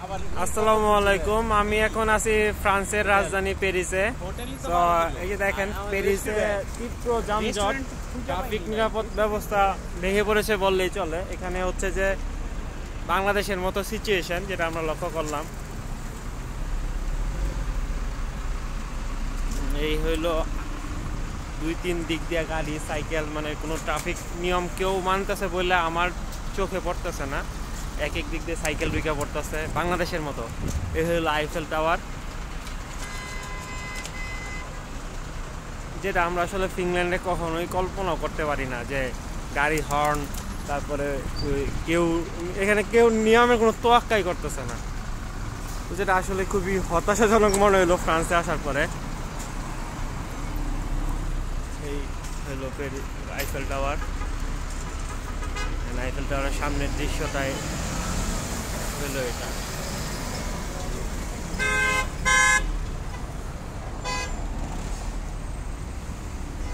আসসালামু আলাইকুম। আমি এখন আছি ফ্রান্সের রাজধানী প্যারিসে। তো এই যে দেখেন প্যারিসে তীব্র যানজট, ট্রাফিক নিরাপদ ব্যবস্থা ভেঙে পড়েছে বললেই চলে। এখানে হচ্ছে যে বাংলাদেশের মতো সিচুয়েশন যেটা আমরা লক্ষ্য করলাম। এই হইলো দুই তিন দিক দিয়ে গাড়ি সাইকেল, মানে কোনো ট্রাফিক নিয়ম কেউ মানতেছে বললে আমার চোখে পড়তেছে না। এক এক দিক দিয়ে সাইকেল ঢুকে পড়তেছে বাংলাদেশের মতো। এই হলো আইফেল টাওয়ার, যেটা আমরা আসলে ফিনল্যান্ডে কখনোই কল্পনাও করতে পারি না, যে গাড়ি হর্ন, তারপরে কেউ এখানে কেউ নিয়মের কোনো তোয়াক্কাই করতেছে না, যেটা আসলে খুবই হতাশাজনক মনে হলো ফ্রান্সে আসার পরে। এই হলো আইফেল টাওয়ার। আইফেল টাওয়ারের সামনের দৃশ্যটাই হলো এটা।